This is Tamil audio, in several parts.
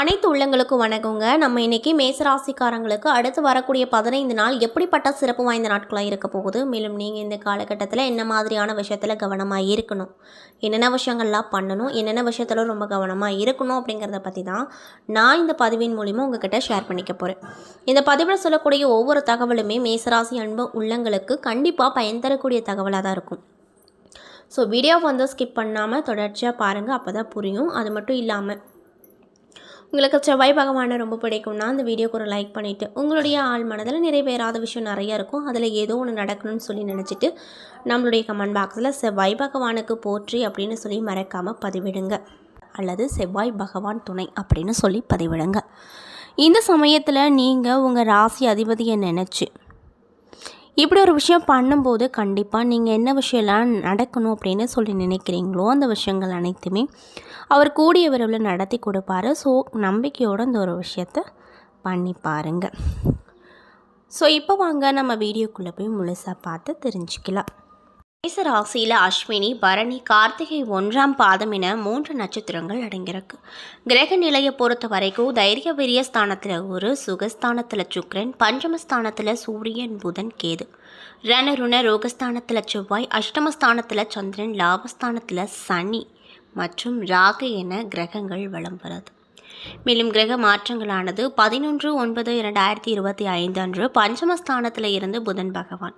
அனைத்து உள்ளங்களுக்கும் வணக்கங்க. நம்ம இன்னைக்கு மேசராசிக்காரங்களுக்கு அடுத்து வரக்கூடிய 15 நாள் எப்படிப்பட்ட சிறப்பு வாய்ந்த நாட்களாக இருக்க போகுது, மேலும் நீங்கள் இந்த காலகட்டத்தில் என்ன மாதிரியான விஷயத்தில் கவனமாக இருக்கணும், என்னென்ன விஷயங்கள்லாம் பண்ணணும், என்னென்ன விஷயத்தில் ரொம்ப கவனமாக இருக்கணும் அப்படிங்கிறத பற்றி தான் நான் இந்த பதிவின் மூலிமா உங்ககிட்ட ஷேர் பண்ணிக்க போகிறேன். இந்த பதிவில் சொல்லக்கூடிய ஒவ்வொரு தகவலுமே மேசராசி அன்பு உள்ளங்களுக்கு கண்டிப்பாக பயன் தரக்கூடிய தகவலாக தான் இருக்கும். ஸோ வீடியோ வந்து ஸ்கிப் பண்ணாமல் தொடர்ச்சியாக பாருங்கள், அப்போ தான் புரியும். அது மட்டும் இல்லாமல் உங்களுக்கு செவ்வாய் பகவானை ரொம்ப பிடிக்கும்னா அந்த வீடியோக்கு ஒரு லைக் பண்ணிவிட்டு, உங்களுடைய ஆள் மனதில் நிறைவேறாத விஷயம் நிறையா இருக்கும், அதில் ஏதோ ஒன்று நடக்கணும்னு சொல்லி நினச்சிட்டு நம்மளுடைய கமெண்ட் பாக்ஸில் செவ்வாய் பகவானுக்கு போற்றி அப்படின்னு சொல்லி மறக்காமல் பதிவிடுங்க, அல்லது செவ்வாய் பகவான் துணை அப்படின்னு சொல்லி பதிவிடுங்க. இந்த சமயத்தில் நீங்கள் உங்கள் ராசி அதிபதியை நினச்சி இப்படி ஒரு விஷயம் பண்ணும்போது கண்டிப்பாக நீங்கள் என்ன விஷயம்லாம் நடக்கணும் அப்படின்னு சொல்லி நினைக்கிறீங்களோ அந்த விஷயங்கள் அனைத்துமே அவர் கூடிய விரைவில் நடத்தி கொடுப்பாரு. ஸோ நம்பிக்கையோடு இந்த ஒரு விஷயத்தை பண்ணி பாருங்கள். ஸோ இப்போ வாங்க நம்ம வீடியோக்குள்ளே போய் முழுசாக பார்த்து தெரிஞ்சுக்கலாம். மேச ராசியில் அஸ்வினி, பரணி, கார்த்திகை 1ஆம் பாதம் என 3 நட்சத்திரங்கள் அடங்கியிருக்கு. கிரக நிலையை பொறுத்த வரைக்கும் தைரிய விரிய ஸ்தானத்தில் ஒரு, சுகஸ்தானத்தில் சுக்கிரன், பஞ்சமஸ்தானத்தில் சூரியன், புதன், கேது, ரணருண ரோகஸ்தானத்தில் செவ்வாய், அஷ்டமஸ்தானத்தில் சந்திரன், லாபஸ்தானத்தில் சனி மற்றும் ராகு என கிரகங்கள் வலம் வருது. மேலும் கிரக மாற்றங்களானது 11/9/2025 அன்று பஞ்சமஸ்தானத்தில் இருந்து புதன் பகவான்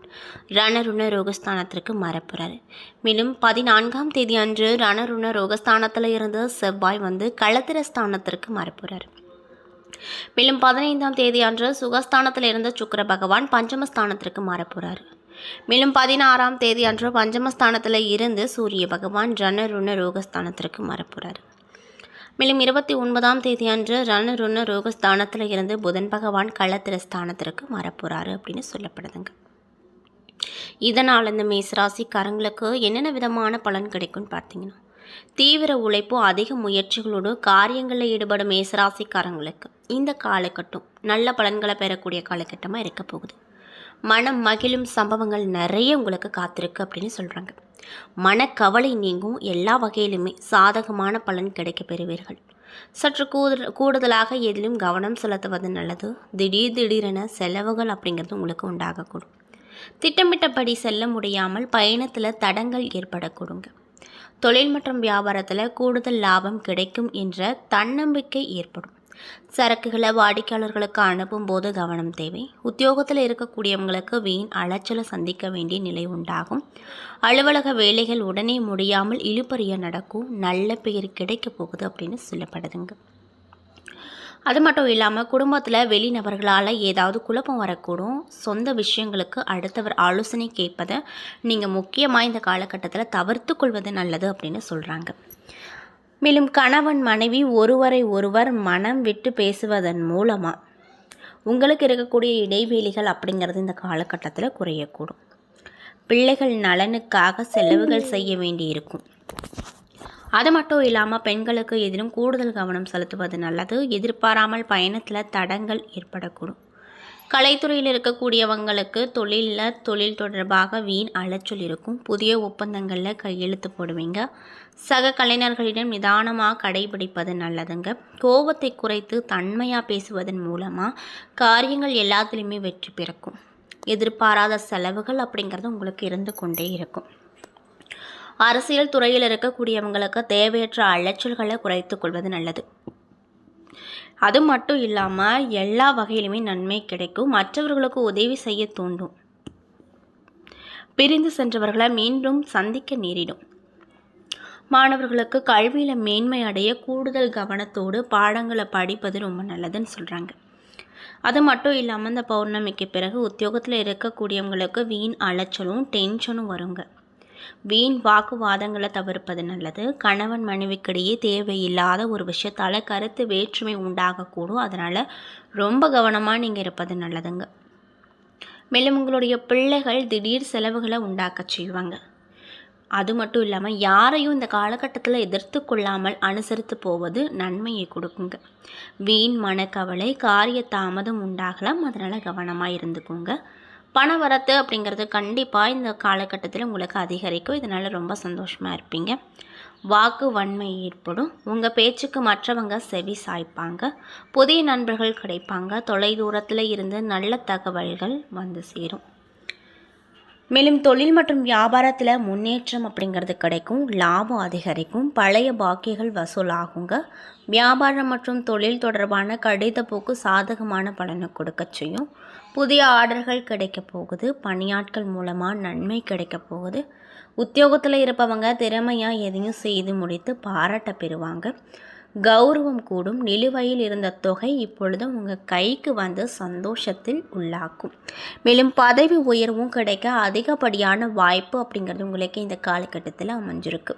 ரணருண ரோகஸ்தானத்திற்கு மரப்புறாரு. மேலும் 14ஆம் தேதி அன்று ரணருண ரோகஸ்தானத்தில் இருந்து செவ்வாய் வந்து களத்திரஸ்தானத்திற்கு மரப்புறாரு. மேலும் 15ஆம் தேதி அன்று சுகஸ்தானத்தில் இருந்த சுக்கிர பகவான் பஞ்சமஸ்தானத்திற்கு மாறப்போகிறார். மேலும் 16ஆம் தேதி அன்று பஞ்சமஸ்தானத்தில் இருந்து சூரிய பகவான் ரணருண ரோகஸ்தானத்திற்கு மாறப்போகிறார். மேலும் 29ஆம் தேதி அன்று ரணருண ரோகஸ்தானத்தில் இருந்து புதன் பகவான் களத்திரஸ்தானத்திற்கு மாறப்போகிறாரு அப்படின்னு சொல்லப்படுதுங்க. இதனால் இந்த மேசராசிக்காரங்களுக்கு என்னென்ன விதமான பலன் கிடைக்கும்னு பார்த்தீங்கன்னா, தீவிர உழைப்பும் அதிக முயற்சிகளோடு காரியங்களில் ஈடுபடும் மேசராசிக்காரங்களுக்கு இந்த காலகட்டம் நல்ல பலன்களை பெறக்கூடிய காலகட்டமாக இருக்க போகுது. மனம் மகிழும் சம்பவங்கள் நிறைய உங்களுக்கு காத்திருக்கு அப்படின்னு சொல்கிறாங்க. மனக்கவலை நீங்கும், எல்லா வகையிலுமே சாதகமான பலன் கிடைக்க பெறுவீர்கள். சற்று கூடுதலாக எதிலும் கவனம் செலுத்துவது நல்லது. திடீரென செலவுகள் அப்படிங்கிறது உங்களுக்கு உண்டாகக்கூடும். திட்டமிட்டபடி செல்ல முடியாமல் பயணத்தில் தடங்கள் ஏற்படக்கூடுங்க. தொழில் மற்றும் வியாபாரத்தில் கூடுதல் லாபம் கிடைக்கும் என்ற தன்னம்பிக்கை ஏற்படும். சரக்குகளை வாடிக்கையாளர்களுக்கு அனுப்பும் போது கவனம் தேவை. உத்தியோகத்தில் இருக்கக்கூடியவங்களுக்கு வீண் அலைச்சலை சந்திக்க வேண்டிய நிலை உண்டாகும். அலுவலக வேலைகள் உடனே முடியாமல் இழுபறிய நடக்கும். நல்ல பெயர் கிடைக்க போகுது அப்படின்னு சொல்லப்படுதுங்க. அது மட்டும் இல்லாமல் குடும்பத்தில் வெளிநபர்களால் ஏதாவது குழப்பம் வரக்கூடும். சொந்த விஷயங்களுக்கு அடுத்தவர் ஆலோசனை கேட்பதை நீங்கள் முக்கியமாக இந்த காலகட்டத்தில் தவிர்த்து கொள்வது நல்லது அப்படின்னு சொல்கிறாங்க. மேலும் கணவன் மனைவி ஒருவரை ஒருவர் மனம் விட்டு பேசுவதன் மூலமாக உங்களுக்கு இருக்கக்கூடிய இடைவெளிகள் அப்படிங்கிறது இந்த காலகட்டத்தில் குறையக்கூடும். பிள்ளைகள் நலனுக்காக செலவுகள் செய்ய வேண்டியிருக்கும். அது மட்டும் இல்லாமல் பெண்களுக்கு எதிலும் கூடுதல் கவனம் செலுத்துவது நல்லது. எதிர்பாராமல் பயணத்தில் தடங்கள் ஏற்படக்கூடும். கலைத்துறையில் இருக்கக்கூடியவங்களுக்கு தொழில் தொடர்பாக வீண் அலைச்சல் இருக்கும். புதிய ஒப்பந்தங்களில் கையெழுத்து போடுவீங்க. சக கலைஞர்களிடம் நிதானமாக கடைபிடிப்பது நல்லதுங்க. கோபத்தை குறைத்து தன்மையாக பேசுவதன் மூலமாக காரியங்கள் எல்லாத்துலேயுமே வெற்றி பிறக்கும். எதிர்பாராத செலவுகள் அப்படிங்கிறது உங்களுக்கு இருந்து கொண்டே இருக்கும். அரசியல் துறையில் இருக்கக்கூடியவங்களுக்கு தேவையற்ற அலைச்சல்களை குறைத்து கொள்வது நல்லது. அது மட்டும் இல்லாமல் எல்லா வகையிலுமே நன்மை கிடைக்கும். மற்றவர்களுக்கு உதவி செய்ய தூண்டும். பிரிந்து சென்றவர்களை மீண்டும் சந்திக்க நேரிடும். மாணவர்களுக்கு கல்வியில் மேன்மை அடைய கூடுதல் கவனத்தோடு பாடங்களை படிப்பது ரொம்ப நல்லதுன்னு சொல்கிறாங்க. அது மட்டும் இல்லாமல் இந்த பௌர்ணமிக்கு பிறகு உத்தியோகத்தில் இருக்கக்கூடியவங்களுக்கு வீண் அலைச்சலும் டென்ஷனும் வருங்க. வீண் வாக்குவாதங்களை தவிர்ப்பது நல்லது. கணவன் மனைவிக்கிடையே தேவையில்லாத ஒரு விஷயத்தால் கருத்து வேற்றுமை உண்டாகக்கூடும். அதனால் ரொம்ப கவனமாக நீங்கள் இருப்பது நல்லதுங்க. மேலும் உங்களுடைய பிள்ளைகள் திடீர் செலவுகளை உண்டாக்க செய்வாங்க. அது மட்டும் இல்லாமல் யாரையும் இந்த காலகட்டத்தில் எதிர்த்து கொள்ளாமல் அனுசரித்து போவது நன்மையை கொடுக்குங்க. வீண் மனக்கவலை, காரிய தாமதம் உண்டாகலாம். அதனால் கவனமாக இருந்துக்குங்க. பண வரத்து அப்படிங்கிறது கண்டிப்பாக இந்த காலகட்டத்தில் உங்களுக்கு அதிகரிக்கும். இதனால் ரொம்ப சந்தோஷமாக இருப்பீங்க. வாக்கு வன்மை ஏற்படும். உங்கள் பேச்சுக்கு மற்றவங்க செவி சாய்ப்பாங்க. புதிய நண்பர்கள் கிடைப்பாங்க. தொலைதூரத்தில் இருந்து நல்ல தகவல்கள் வந்து சேரும். மேலும் தொழில் மற்றும் வியாபாரத்தில் முன்னேற்றம் அப்படிங்கிறது கிடைக்கும். லாபம் அதிகரிக்கும். பழைய பாக்கிகள் வசூலாகுங்க. வியாபாரம் மற்றும் தொழில் தொடர்பான கடித போக்கு சாதகமான பலனை கொடுக்க செய்யும். புதிய ஆர்டர்கள் கிடைக்க போகுது. பணியாட்கள் மூலமாக நன்மை கிடைக்க போகுது. உத்தியோகத்தில் இருப்பவங்க திறமையாக எதையும் செய்து முடித்து பாராட்ட பெறுவாங்க. கௌரவம் கூடும். நிலுவையில் இருந்த தொகை இப்பொழுது உங்கள் கைக்கு வந்து சந்தோஷத்தில் உள்ளாக்கும். மேலும் பதவி உயர்வும் கிடைக்க அதிகப்படியான வாய்ப்பு அப்படிங்கிறது உங்களுக்கு இந்த காலகட்டத்தில் அமைஞ்சிருக்கு.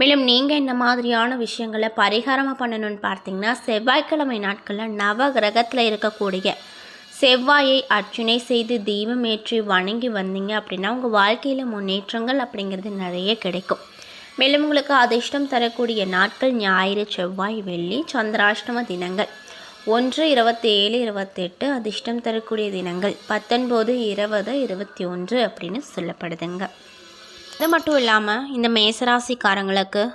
மேலும் நீங்கள் இந்த மாதிரியான விஷயங்களை பரிகாரமாக பண்ணணும்னு பார்த்தீங்கன்னா, செவ்வாய்க்கிழமை நாட்களில் நவ கிரகத்தில் இருக்கக்கூடிய செவ்வாயை அர்ச்சனை செய்து தீபம் ஏற்றி வணங்கி வந்தீங்க அப்படின்னா உங்கள் வாழ்க்கையில் முன்னேற்றங்கள் அப்படிங்கிறது நிறைய கிடைக்கும். மேலும் உங்களுக்கு அதிர்ஷ்டம் தரக்கூடிய நாட்கள் ஞாயிறு, செவ்வாய், வெள்ளி. சந்திராஷ்டம தினங்கள் 1, 27, 28. அதிர்ஷ்டம் தரக்கூடிய தினங்கள் 19, 20, 21 அப்படின்னு சொல்லப்படுதுங்க. இது மட்டும் இல்லாமல் இந்த மேசராசிக்காரங்களுக்கு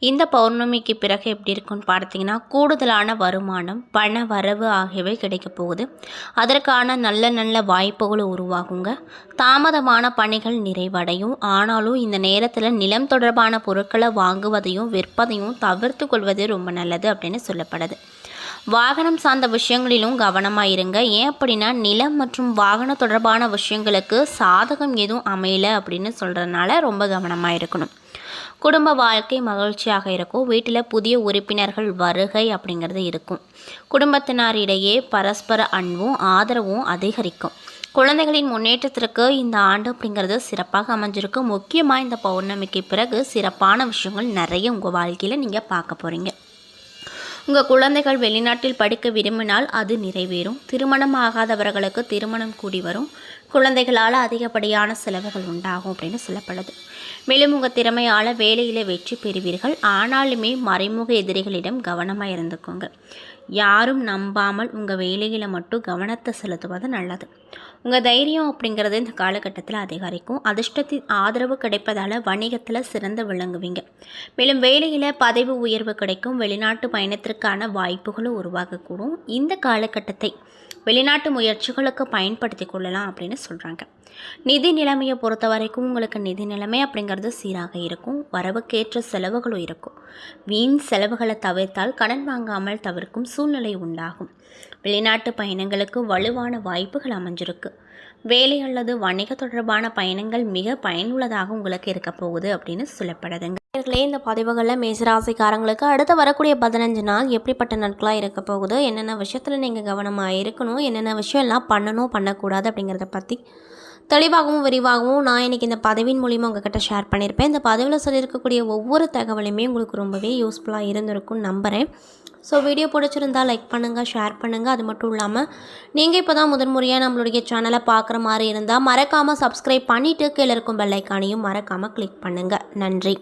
இந்த பௌர்ணமிக்கு பிறகு எப்படி இருக்குன்னு பார்த்தீங்கன்னா, கூடுதலான வருமானம், பண வரவு ஆகியவை கிடைக்க போகுது. அதற்கான நல்ல நல்ல வாய்ப்புகளும் உருவாகுங்க. தாமதமான பணிகள் நிறைவடையும். ஆனாலும் இந்த நேரத்தில் நிலம் தொடர்பான பொருட்களை வாங்குவதையும் விற்பதையும் தவிர்த்து கொள்வது ரொம்ப நல்லது அப்படின்னு சொல்லப்படுது. வாகனம் சார்ந்த விஷயங்களிலும் கவனமாக இருங்க. ஏன் அப்படின்னா, நிலம் மற்றும் வாகன தொடர்பான விஷயங்களுக்கு சாதகம் எதுவும் அமையலை அப்படின்னு சொல்கிறதுனால ரொம்ப கவனமாக இருக்கணும். குடும்ப வாழ்க்கை மகிழ்ச்சியாக இருக்கும். வீட்டில் புதிய உறுப்பினர்கள் வருகை அப்படிங்கிறது இருக்கும். குடும்பத்தினரிடையே பரஸ்பர அன்பும் ஆதரவும் அதிகரிக்கும். குழந்தைகளின் முன்னேற்றத்திற்கு இந்த ஆண்டு அப்படிங்கிறது சிறப்பாக அமைஞ்சிருக்கு. முக்கியமாக இந்த பௌர்ணமிக்கு பிறகு சிறப்பான விஷயங்கள் நிறைய உங்கள் வாழ்க்கையில் நீங்கள் பார்க்க போகிறீங்க. உங்கள் குழந்தைகள் வெளிநாட்டில் படிக்க விரும்பினால் அது நிறைவேறும். திருமணம் ஆகாதவர்களுக்கு திருமணம் கூடி வரும். குழந்தைகளால் அதிகப்படியான செலவுகள் உண்டாகும் அப்படின்னு சொல்லப்படுது. மேலும் உங்கள் திறமையால் வேலையில் வெற்றி பெறுவீர்கள். ஆனாலுமே மறைமுக எதிரிகளிடம் கவனமாக இருந்துக்கோங்க. யாரும் நம்பாமல் உங்கள் வேலையில் மட்டும் கவனத்தை செலுத்துவது நல்லது. உங்கள் தைரியம் அப்படிங்கிறது இந்த காலகட்டத்தில் அதிகரிக்கும். அதிர்ஷ்டத்தின் ஆதரவு கிடைப்பதால் வணிகத்தில் சிறந்து விளங்குவீங்க. மேலும் வேலையில் பதவி உயர்வு கிடைக்கும். வெளிநாட்டு பயணத்திற்கான வாய்ப்புகளும் உருவாகக்கூடும். இந்த காலகட்டத்தை வெளிநாட்டு முயற்சிகளுக்கு பயன்படுத்தி கொள்ளலாம் அப்படின்னு சொல்கிறாங்க. நிதி நிலைமையை பொறுத்த வரைக்கும் உங்களுக்கு நிதி நிலைமை அப்படிங்கிறது சீராக இருக்கும். வரவுக்கேற்ற செலவுகளும் இருக்கும். வீண் செலவுகளை தவிர்த்தால் கடன் வாங்காமல் தவிர்க்கும் சூழ்நிலை உண்டாகும். வெளிநாட்டு பயணங்களுக்கு வலுவான வாய்ப்புகள் அமைஞ்சிருக்கு. வேலை அல்லது வணிக தொடர்பான பயணங்கள் மிக பயனுள்ளதாக உங்களுக்கு இருக்க போகுது அப்படின்னு சொல்லப்படுதுங்க. இந்த பதிவுகளில் மேசராசிக்காரங்களுக்கு அடுத்து வரக்கூடிய 15 நாள் எப்படிப்பட்ட நாட்களாக இருக்க போகுது, என்னென்ன விஷயத்தில் நீங்கள் கவனமாக இருக்கணும், என்னென்ன விஷயம் எல்லாம் பண்ணணும் பண்ணக்கூடாது அப்படிங்கிறத பற்றி தெளிவாகவும் விரிவாகவும் நான் இன்றைக்கி இந்த பதிவின் மூலிமா உங்கள்கிட்ட ஷேர் பண்ணியிருப்பேன். இந்த பதிவில் சொல்லியிருக்கக்கூடிய ஒவ்வொரு தகவலுமே உங்களுக்கு ரொம்பவே யூஸ்ஃபுல்லாக இருந்திருக்கும்னு நம்புகிறேன். ஸோ வீடியோ பிடிச்சிருந்தால் லைக் பண்ணுங்கள், ஷேர் பண்ணுங்கள். அது மட்டும் இல்லாமல் நீங்கள் இப்போ தான் முதன்முறையாக நம்மளுடைய சேனலை பார்க்குற மாதிரி இருந்தால் மறக்காமல் சப்ஸ்கிரைப் பண்ணிவிட்டு கீழே இருக்கும் பெல் ஐக்கானையும் மறக்காமல் கிளிக் பண்ணுங்கள். நன்றி.